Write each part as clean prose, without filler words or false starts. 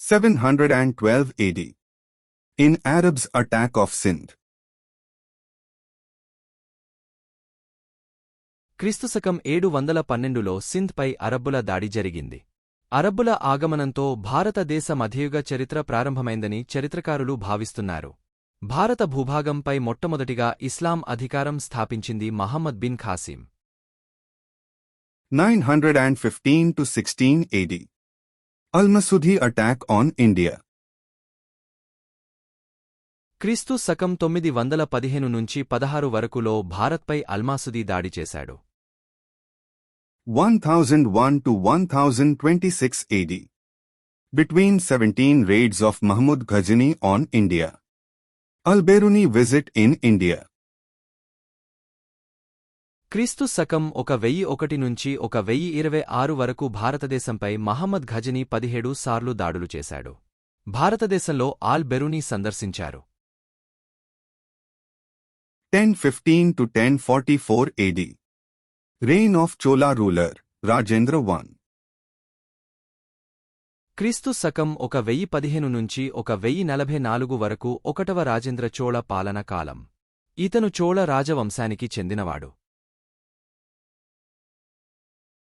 712 AD. In Arabs' attack of Sindh. క్రీస్తుశకం 712లో Sindh పై అరబ్బుల దాడి జరిగింది. అరబ్బుల ఆగమనంతో భారతదేశ మధ్యయుగ చరిత్ర ప్రారంభమైందని చరిత్రకారులు భావిస్తున్నారు. భారత భూభాగంపై మొట్టమొదటిగా ఇస్లాం అధికారం స్థాపించింది Mohammed bin Qasim. 915 to 16 AD. Al-Masudi attack on India. క్రీస్తు శకం 915 నుంచి 16 వరకులో భారత్పై అల్మాసుదీ దాడి చేశాడు. 1001 to 1026 AD. Between 17 raids of Mahmud Ghazini on India. Al-Biruni visit in India. క్రీస్తు శకం 1001 నుంచి 1026 వరకు భారతదేశంపై మహమ్మద్ ఘజనీ 17 సార్లు దాడులు చేశాడు. భారతదేశంలో ఆల్-బెరూనీ సందర్శించారు. 1015 to 1044 AD. Reign of Chola ruler, Rajendra I. క్రీస్తు శకం 1015 నుంచి 1044 వరకు 1వ రాజేంద్ర చోళ పాలన కాలం. ఇతను చోళ రాజవంశానికి చెందినవాడు.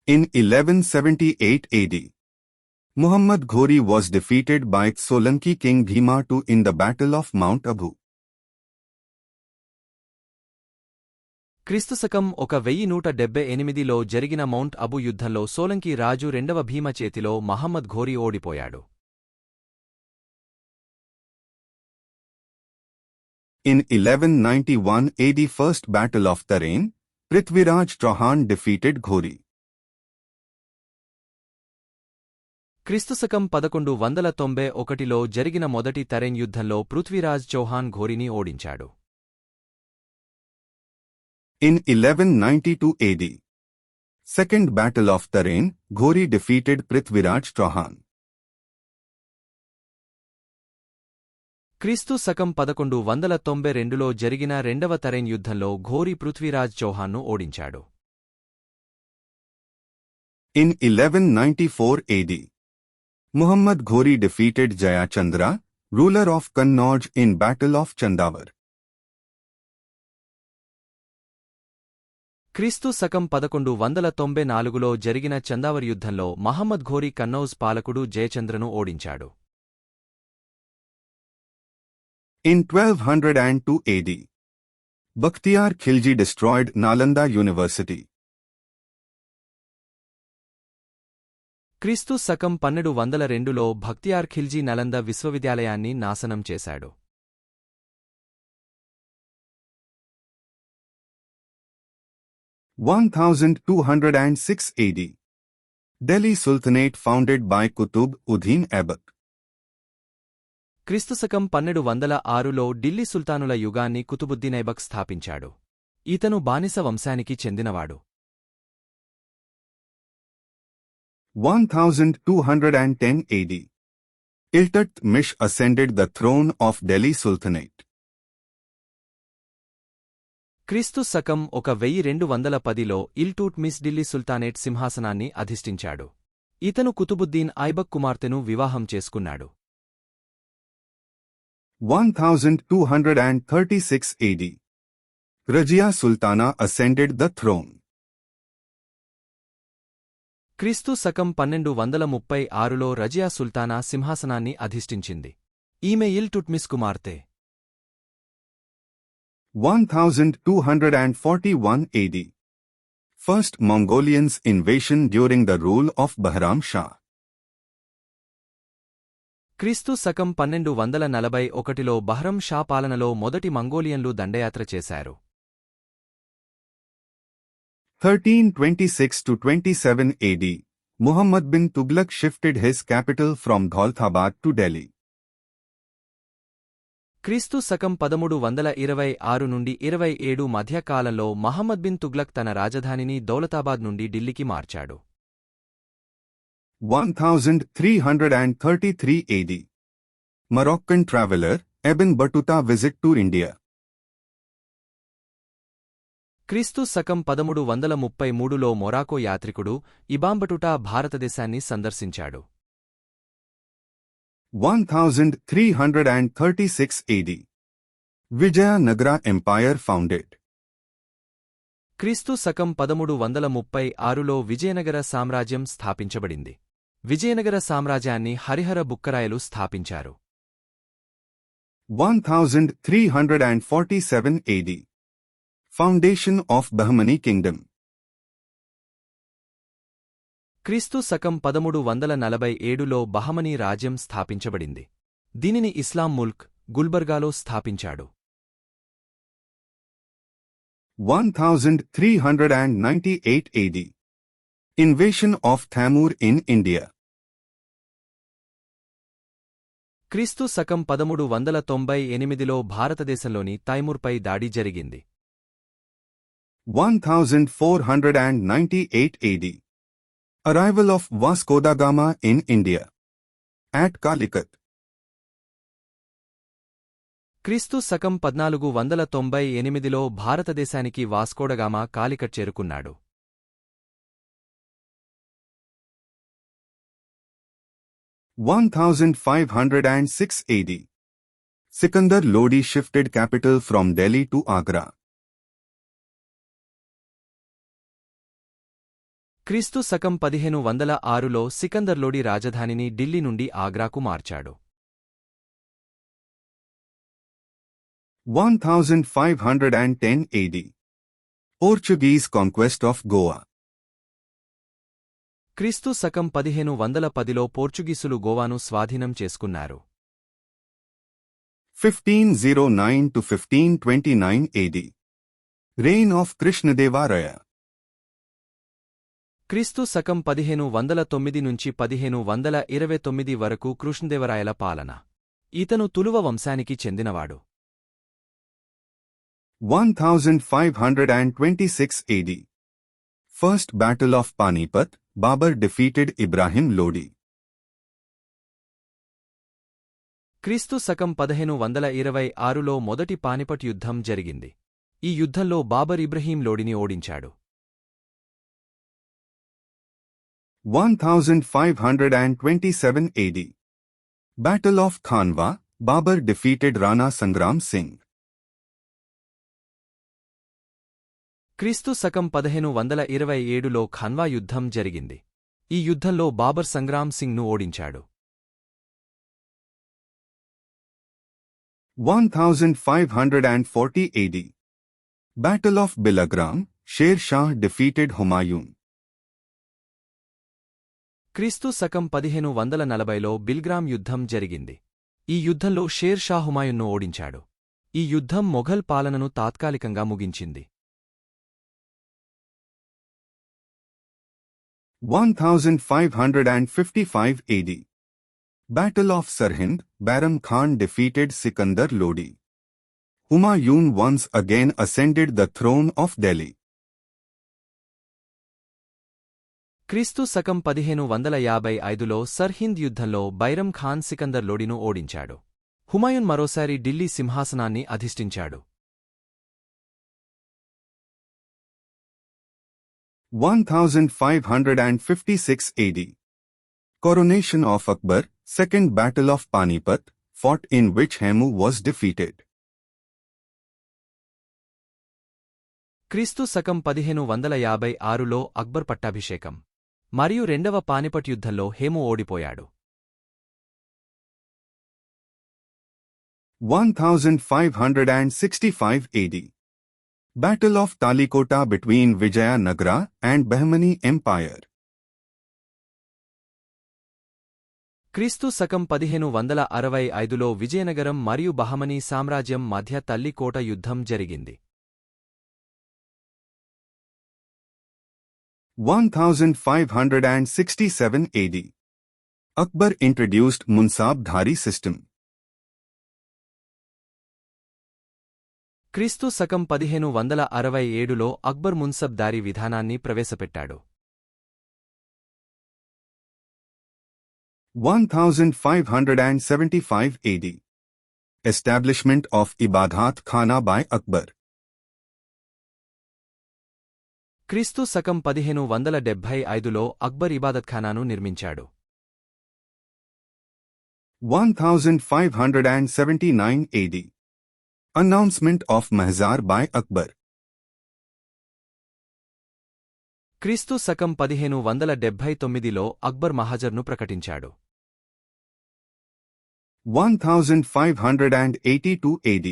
In 1178 AD. Muhammad Ghori was defeated by Solanki king Bhima II in the Battle of Mount Abu. క్రీస్తుశకం 1178లో జరిగిన మౌంట్ అబు యుద్ధంలో సోలంకి రాజు రెండవ భీమ చేతిలో మహమ్మద్ ఘోరీ ఓడిపోయాడు. In 1191 AD First Battle of Tarain, Prithviraj Chauhan defeated Ghori. క్రీస్తుశకం 1191లో జరిగిన మొదటి తరైన్ యుద్ధంలో పృథ్వీరాజ్ చౌహాన్ ఘోరీని ఓడించాడు. In 1192 AD. Second Battle of Tarain, Ghori defeated Prithviraj Chauhan. క్రీస్తు శకం 1192లో జరిగిన రెండవ తరైన్ యుద్ధంలో ఘోరీ పృథ్వీరాజ్ చౌహాన్ను ఓడించాడు. In 1194 AD. Muhammad Ghori defeated Jayachandra, ruler of Kannauj in Battle of Chandavar. క్రీస్తు శకం 1194లో జరిగిన చందావర్ యుద్ధంలో మహమ్మద్ ఘోరీ కన్నౌజ్ పాలకుడు జయచంద్రను ఓడించాడు. In 1202 AD. Bakhtiyar Khilji destroyed Nalanda University. క్రీస్తు శకం 1202లో బఖ్తియార్ ఖిల్జీ నలంద విశ్వవిద్యాలయాన్ని నాశనం చేశాడు. 1206 AD. Delhi Sultanate founded by Qutb-ud-Din Aibak. క్రీస్తుశకం 1206లో Delhi సుల్తానుల యుగాన్ని Qutbuddin Aibak స్థాపించాడు. ఇతను బానిస వంశానికి చెందినవాడు. 1210 AD. Iltutmish ascended the throne of Delhi Sultanate. క్రీస్తు శకం 1210లో ఇల్టుట్మిష్ ఢిల్లీ సుల్తానేట్ సింహాసనాన్ని అధిష్ఠించాడు. ఇతను కుతుబుద్దీన్ ఐబక్ కుమార్తెను వివాహం చేసుకున్నాడు. 1236 AD. Rajia Sultana ascended the throne. క్రీస్తు శకం 1236లో రజియా సుల్తానా సింహాసనాన్ని అధిష్ఠించింది. ఈమె ఇల్టుట్మిష్ కుమార్తె. 1241 AD. First Mongolians invasion during the rule of Bahram Shah. క్రీస్తు శకం 1241లో బహ్రం షా పాలనలో మొదటి మంగోలియన్లు దండయాత్ర చేశారు. 1326 to 27 AD. Muhammad bin Tughlaq shifted his capital from Ghaultabad to Delhi. క్రీస్తు శకం 1326 నుండి 27 మధ్య కాలంలో మహమ్మద్ బిన్ తుగ్లక్ తన రాజధానిని దౌలతాబాద్ నుండి ఢిల్లీకి మార్చాడు. 1333 AD. Moroccan traveller Ibn Battuta visit to India. క్రీస్తు శకం 1333లో మొరాకో యాత్రికుడు ఇబాంబటుటా భారతదేశాన్ని సందర్శించాడు. 1336 AD. Vijayanagara Empire founded. క్రీస్తు శకం 1336లో విజయనగర సామ్రాజ్యం స్థాపించబడింది. విజయనగర సామ్రాజ్యాన్ని హరిహర బుక్కరాయలు స్థాపించారు. 1347 AD. Foundation of Bahmani Kingdom. క్రీస్తు శకం 1347లో బహమనీ రాజ్యం స్థాపించబడింది. దీనిని ఇస్లాం ముల్క్ గుల్బర్గాలో స్థాపించాడు. 1398 AD. Invasion of Thamur in India. క్రీస్తు శకం 1398లో భారతదేశంలోని తైమూర్పై దాడి జరిగింది. 1498 AD. Arrival of Vasco da Gama in India. At Calicut. క్రీస్తు శకం 1498లో భారతదేశానికి వాస్కోడగామా కాలికట్ చేరుకున్నాడు. 1506 AD. Sikandar Lodi shifted capital from Delhi to Agra. క్రీస్తు శకం 1506లో సికందర్ లోడి రాజధానిని ఢిల్లీ నుండి ఆగ్రాకు మార్చాడు. 1510 AD. Portuguese conquest of Goa. క్రీస్తు శకం 1510లో పోర్చుగీసులు గోవాను స్వాధీనం చేసుకున్నారు. 1509 to 1529 AD. Reign of Krishnadevaraya. క్రీస్తు శకం 1509 నుంచి 1529 వరకు కృష్ణదేవరాయల పాలన. ఇతను తులువ వంశానికి చెందినవాడు. 1526 AD. First Battle of Panipat, Babur defeated Ibrahim Lodi. క్రీస్తు శకం 1526లో మొదటి పానిపట్ యుద్ధం జరిగింది. ఈ యుద్ధంలో బాబర్ ఇబ్రహీం లోడిని ఓడించాడు. 1527 AD. Battle of Khanwa, Babur defeated Rana Sangram Singh. క్రీస్తు శకం 1527లో ఖన్వా యుద్ధం జరిగింది. ఈ యుద్ధంలో బాబర్ సంగ్రామ్ సింగ్ను ఓడించాడు. 1540 AD. Battle of Bilagram, Sher Shah defeated Humayun. క్రీస్తు శకం 1540లో బిల్గ్రామ్ యుద్ధం జరిగింది. ఈ యుద్ధంలో షేర్ షా హుమాయున్ను ఓడించాడు. ఈ యుద్ధం మొఘల్ పాలనను తాత్కాలికంగా ముగించింది. 1555 AD. Battle of Sirhind, Baram Khan defeated Sikandar Lodi. Humayun once again ascended the throne of Delhi. క్రీస్తు శకం 1555లో సర్హింద్ యుద్ధంలో బైరం ఖాన్ సికందర్ లోడిను ఓడించాడు. హుమాయున్ మరోసారి ఢిల్లీ సింహాసనాన్ని అధిష్ఠించాడు. 1556 AD. Coronation of Akbar, Second Battle of Panipat, fought in which Hemu was defeated. క్రీస్తు శకం 1556లో అక్బర్ పట్టాభిషేకం మరియు రెండవ పానిపట్ యుద్ధంలో హేము ఓడిపోయాడు. 1565 AD. Battle of Talikota between Vijayanagara and Bahmani Empire. క్రీస్తు శకం 1565లో విజయనగరం మరియు బహమనీ సామ్రాజ్యం మధ్య తల్లికోట యుద్ధం జరిగింది. 1567 AD. Akbar introduced Munsab Dhari system. క్రీస్తు శకం 1567లో అక్బర్ మున్సబ్ దారీ విధానాన్ని ప్రవేశపెట్టాడు. 1575 AD. Establishment of Ibadat Khana by Akbar. క్రీస్తు శకం 1575లో అక్బర్ ఇబాదత్ఖానాను నిర్మించాడు. 1579 AD. Announcement of Mahzar by Akbar. క్రీస్తు శకం 1579లో అక్బర్ మహాజర్ను ప్రకటించాడు. 1582 AD.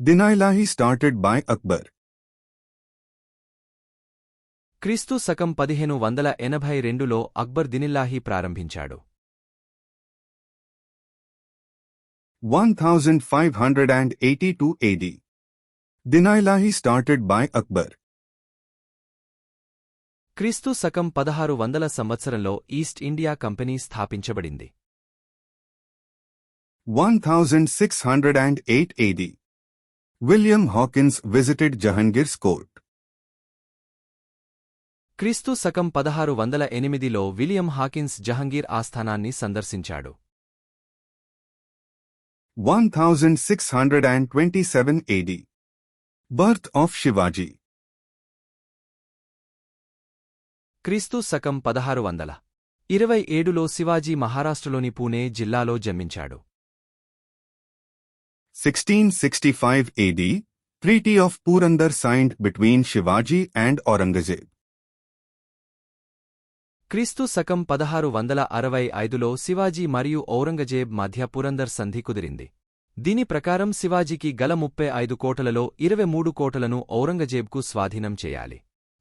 Dinailahi started by Akbar. క్రీస్తు శకం 1582లో అక్బర్ దినిల్లాహి ప్రారంభించాడు. 1582 AD. Dinailahi started by Akbar. క్రీస్తు శకం 1600 సంవత్సరంలో ఈస్ట్ ఇండియా కంపెనీ స్థాపించబడింది. 1608 AD. William Hawkins visited Jahangir's court. క్రీస్తు శకం 1608లో విలియం హాకిన్స్ జహంగీర్ ఆస్థానాన్ని సందర్శించాడు. 1627 AD. Birth of Shivaji. క్రీస్తు శకం 1627లో శివాజీ మహారాష్ట్రలోని పూణే జిల్లాలో జన్మించాడు. 1665 AD. Treaty of Purandar signed between Shivaji and Aurangzeb. క్రీస్తు శకం 1665లో శివాజీ మరియు ఔరంగజేబ్ మధ్య పురందర్ సంధి కుదిరింది. దీని ప్రకారం శివాజీకి గల 35 కోటలలో 23 కోటలను ఔరంగజేబ్కు స్వాధీనం చేయాలి.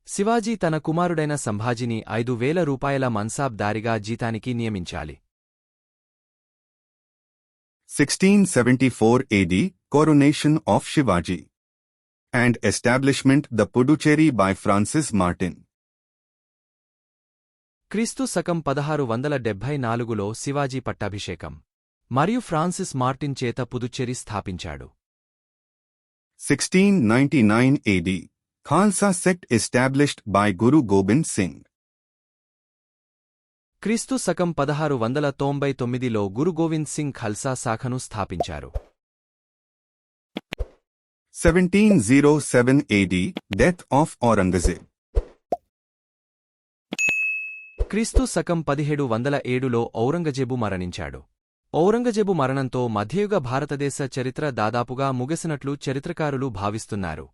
శివాజీ తన కుమారుడైన సంభాజీని 5,000 రూపాయల మన్సాబ్ దారిగా జీతానికి నియమించాలి. 1674 AD. Coronation of Shivaji. And establishment the Puducherry by Francis Martin. క్రీస్తు శకం 1674లో శివాజీ పట్టాభిషేకం మరియు ఫ్రాన్సిస్ మార్టిన్ చేత పుదుచ్చేరి స్థాపించాడు. 1699 AD. Khalsa sect established by Guru Gobind Singh. క్రీస్తు శకం 1699లో గురు గోవింద్ సింగ్ ఖల్సా శాఖను స్థాపించారు. 1707 AD. Death of Aurangzeb. క్రీస్తు శకం 1707లో ఔరంగజేబు మరణించాడు. ఔరంగజేబు మరణంతో మధ్యయుగ భారతదేశ చరిత్ర దాదాపుగా ముగిసినట్లు చరిత్రకారులు భావిస్తున్నారు.